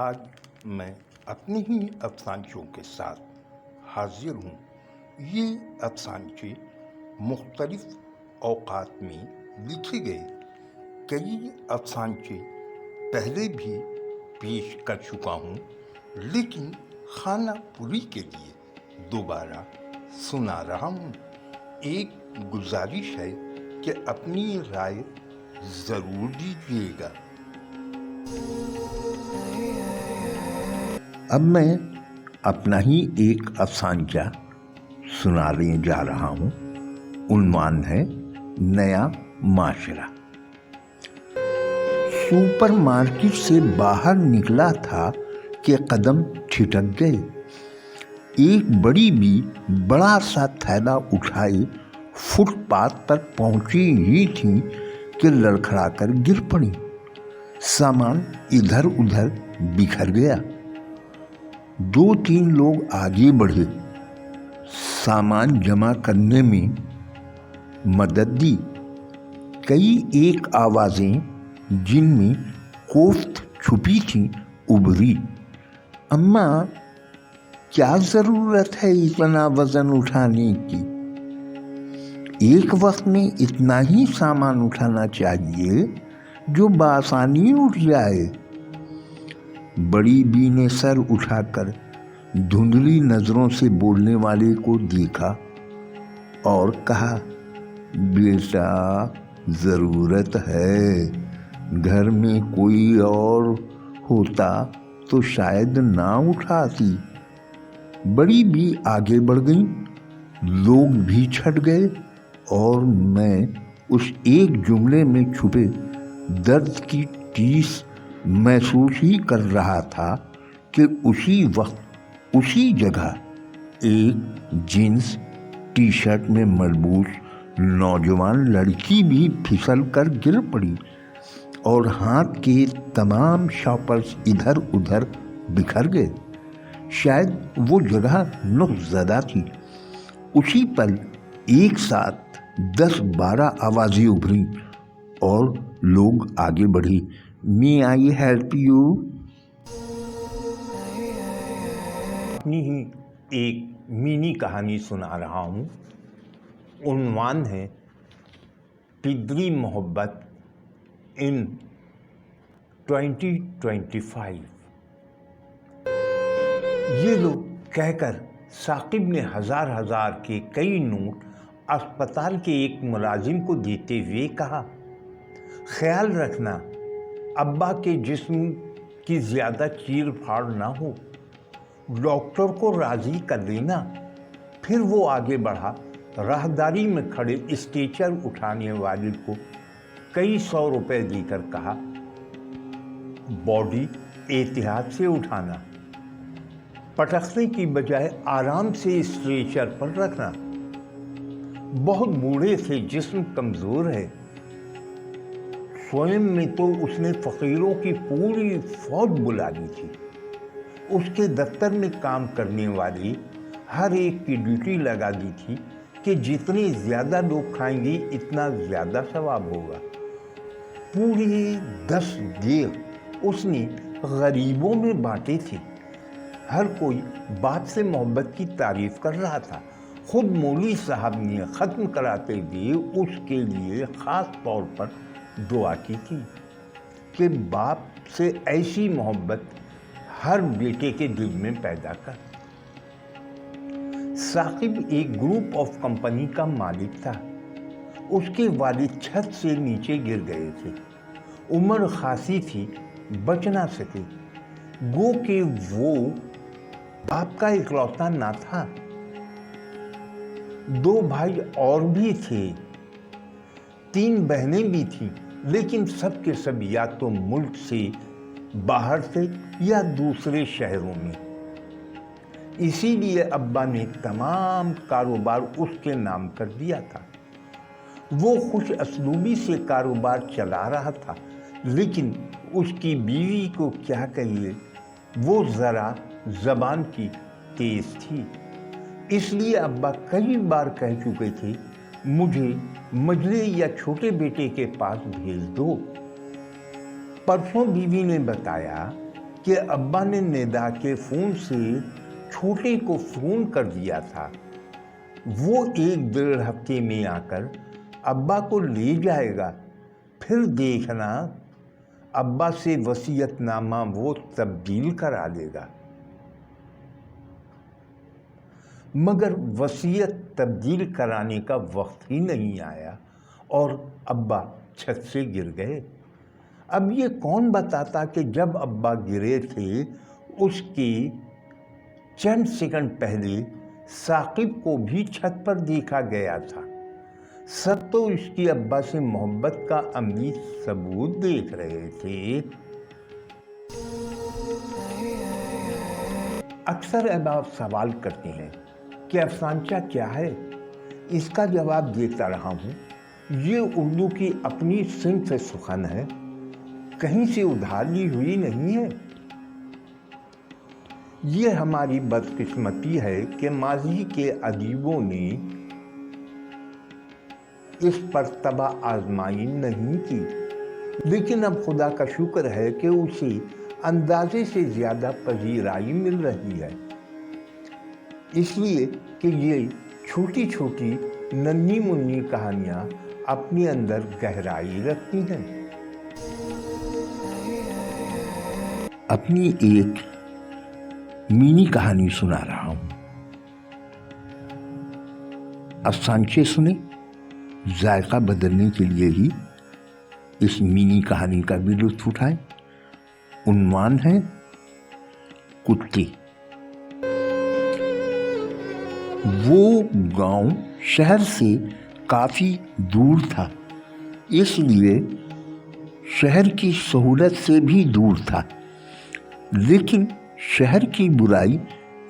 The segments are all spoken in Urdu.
آج میں اپنی ہی افسانچوں کے ساتھ حاضر ہوں۔ یہ افسانچے مختلف اوقات میں لکھے گئے کئی افسانچے پہلے بھی پیش کر چکا ہوں، لیکن خانہ پوری کے لیے دوبارہ سنا رہا ہوں۔ ایک گزارش ہے کہ اپنی رائے ضرور دیجیے گا۔ اب میں اپنا ہی ایک افسانچہ سنانے جا رہا ہوں۔ عنوان ہے نیا معاشرہ۔ سپر مارکیٹ سے باہر نکلا تھا کہ قدم ٹھٹک گئے۔ ایک بڑی بھی بڑا سا تھیلا اٹھائے فٹ پاتھ پر پہنچی ہی تھی کہ لڑکھڑا کر گر پڑی۔ سامان ادھر ادھر بکھر گیا۔ دو تین لوگ آگے بڑھے، سامان جمع کرنے میں مدد دی۔ کئی ایک آوازیں جن میں کوفت چھپی تھی ابھری۔ اماں، کیا ضرورت ہے اتنا وزن اٹھانے کی؟ ایک وقت میں اتنا ہی سامان اٹھانا چاہیے جو بآسانی اٹھ جائے۔ بڑی بی نے سر اٹھا کر دھندلی نظروں سے بولنے والے کو دیکھا اور کہا، بیٹا، ضرورت ہے۔ گھر میں کوئی اور ہوتا تو شاید نہ اٹھاتی۔ بڑی بھی آگے بڑھ گئی، لوگ بھی چھٹ گئے اور میں اس ایک جملے میں چھپے درد کی ٹیس محسوس ہی کر رہا تھا کہ اسی وقت اسی جگہ ایک جینس ٹی شرٹ میں ملبوس نوجوان لڑکی بھی پھسل کر گر پڑی اور ہاتھ کے تمام شاپرز ادھر ادھر بکھر گئے۔ شاید وہ جگہ نقص زدہ تھی۔ اسی پل ایک ساتھ 10-12 آوازیں ابھریں اور لوگ آگے بڑھے۔ May I help you؟ اپنی ہی ایک مینی کہانی سنا رہا ہوں۔ عنوان ہے پدری محبت ان 2025۔ یہ لوگ کہہ کر ثاقب نے ہزار کے کئی نوٹ اسپتال کے ایک ملازم کو دیتے ہوئے کہا، خیال رکھنا ابا کے جسم کی زیادہ چیر پھاڑ نہ ہو، ڈاکٹر کو راضی کر لینا۔ پھر وہ آگے بڑھا، راہداری میں کھڑے اسٹریچر اٹھانے والے کو کئی 100 روپے دے کر کہا، باڈی احتیاط سے اٹھانا، پٹخنے کی بجائے آرام سے اسٹریچر پر رکھنا۔ بہت بوڑھے تھے، جسم کمزور ہے۔ سوئم میں تو اس نے فقیروں کی پوری فوج بلا لی تھی۔ اس کے دفتر میں کام کرنے والی ہر ایک کی ڈیوٹی لگا دی تھی کہ جتنے زیادہ لوگ کھائیں گے اتنا زیادہ ثواب ہوگا۔ پورے 10 دیگ اس نے غریبوں میں بانٹے تھے۔ ہر کوئی باپ سے محبت کی تعریف کر رہا تھا۔ خود مولوی صاحب نے ختم کراتے ہوئے اس کے لیے خاص طور پر دعا کی تھی کہ باپ سے ایسی محبت ہر بیٹے کے دل میں پیدا کر۔ ثاقب ایک گروپ آف کمپنی کا مالک تھا۔ اس کے والد چھت سے نیچے گر گئے تھے۔ عمر خاصی تھی، بچ نہ سکے۔ گو کہ وہ باپ کا اکلوتا نہ تھا۔ 2 بھائی اور بھی تھے، 3 بہنیں بھی تھیں، لیکن سب کے سب یا تو ملک سے باہر تھے یا دوسرے شہروں میں۔ اسی لیے ابا نے تمام کاروبار اس کے نام کر دیا تھا۔ وہ خوش اسلوبی سے کاروبار چلا رہا تھا، لیکن اس کی بیوی کو کیا کہیے، وہ ذرا زبان کی تیز تھی۔ اس لیے ابا کئی بار کہہ چکے تھے، مجھے مجلے یا چھوٹے بیٹے کے پاس بھیج دو۔ پرسوں بیوی نے بتایا کہ کہ ابا نے ندا کے فون سے چھوٹے کو فون کر دیا تھا، وہ 1-1.5 ہفتے میں آ کر ابا کو لے جائے گا، پھر دیکھنا ابا سے وصیت نامہ وہ تبدیل کرا لے گا۔ مگر وصیت تبدیل کرانے کا وقت ہی نہیں آیا اور ابا چھت سے گر گئے۔ اب یہ کون بتاتا کہ جب ابا گرے تھے اس کے چند سیکنڈ پہلے ثاقب کو بھی چھت پر دیکھا گیا تھا۔ سب تو اس کی ابا سے محبت کا عملی ثبوت دیکھ رہے تھے۔ اکثر احباب سوال کرتے ہیں کہ افسانچہ کیا ہے؟ اس کا جواب دیتا رہا ہوں، یہ اردو کی اپنی صنف سخن ہے، کہیں سے ادھار لی ہوئی نہیں ہے۔ یہ ہماری بدقسمتی ہے کہ ماضی کے ادیبوں نے اس پر طبع آزمائی نہیں کی، لیکن اب خدا کا شکر ہے کہ اسے اندازے سے زیادہ پذیرائی مل رہی ہے، اس لیے کہ یہ چھوٹی چھوٹی ننھی منھی کہانیاں اپنے اندر گہرائی رکھتی ہیں۔ اپنی ایک مینی کہانی سنا رہا ہوں، افسانچے سنیں، ذائقہ بدلنے کے لیے ہی اس مینی کہانی کا بھی لطف اٹھائیں۔ عنوان ہے کتے۔ وہ گاؤں شہر سے کافی دور تھا، اس لیے شہر کی سہولت سے بھی دور تھا، لیکن شہر کی برائی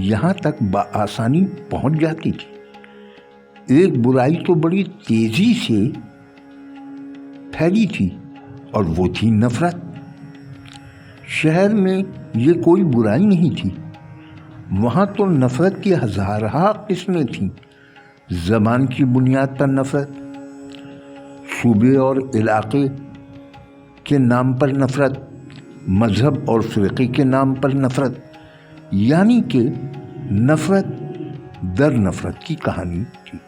یہاں تک بآسانی پہنچ جاتی تھی۔ ایک برائی تو بڑی تیزی سے پھیلی تھی اور وہ تھی نفرت۔ شہر میں یہ کوئی برائی نہیں تھی، وہاں تو نفرت کی ہزارہ قسمیں تھیں۔ زبان کی بنیاد پر نفرت، صوبے اور علاقے کے نام پر نفرت، مذہب اور فرقے کے نام پر نفرت، یعنی کہ نفرت در نفرت کی کہانی تھی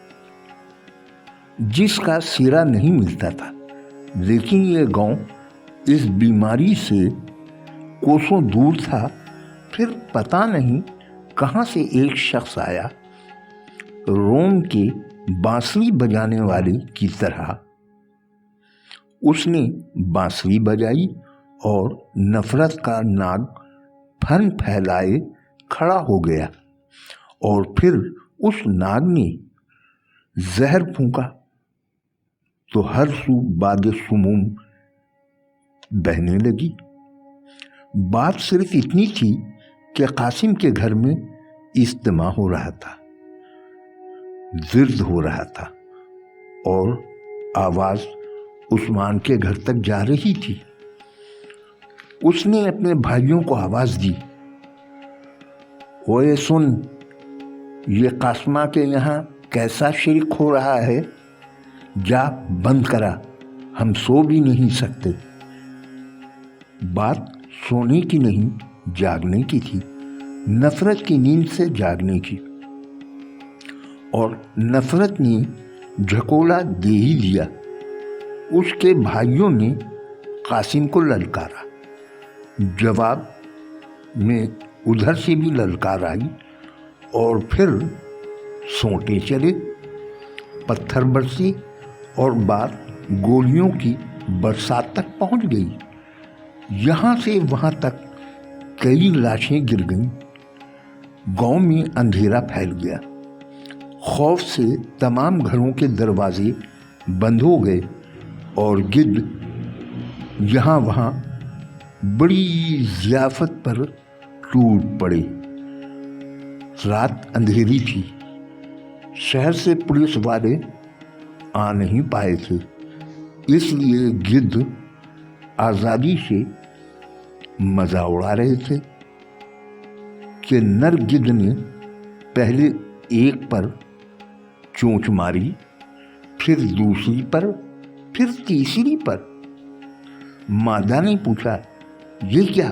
جس کا سرا نہیں ملتا تھا۔ لیکن یہ گاؤں اس بیماری سے کوسوں دور تھا۔ پھر پتہ نہیں کہاں سے ایک شخص آیا، روم کے بانسری بجانے والے کی طرح اس نے بانسری بجائی اور نفرت کا ناگ پھن پھیلائے کھڑا ہو گیا، اور پھر اس ناگ نے زہر پھونکا تو ہر سو باد سموم بہنے لگی۔ بات صرف اتنی تھی کہ قاسم کے گھر میں اجتماع ہو رہا تھا، ورد ہو رہا تھا، اور آواز عثمان کے گھر تک جا رہی تھی۔ اس نے اپنے بھائیوں کو آواز دی، اوے سن، یہ قاسمہ کے یہاں کیسا شرک ہو رہا ہے، جا بند کرا، ہم سو بھی نہیں سکتے۔ بات سونے کی نہیں، جاگنے کی تھی، نفرت کی نیند سے جاگنے کی، اور نفرت نے جھکولا دے ہی دیا۔ اس کے بھائیوں نے قاسم کو للکارا، جواب میں ادھر سے بھی للکار آئی، اور پھر سونٹے چلے، پتھر برسے، اور بات گولیوں کی برسات تک پہنچ گئی۔ یہاں سے وہاں تک کئی لاشیں گر گئیں۔ گاؤں میں اندھیرا پھیل گیا، خوف سے تمام گھروں کے دروازے بند ہو گئے، اور گدھ یہاں وہاں بڑی ضیافت پر ٹوٹ پڑے۔ رات اندھیری تھی، شہر سے پولیس والے آ نہیں پائے تھے، اس لیے گدھ آزادی سے مزہ اڑا رہے تھے کہ نر گدھ نے پہلے ایک پر چونچ ماری، پھر دوسری پر، پھر تیسری پر۔ مادہ نے پوچھا، یہ کیا؟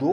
2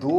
2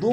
2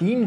3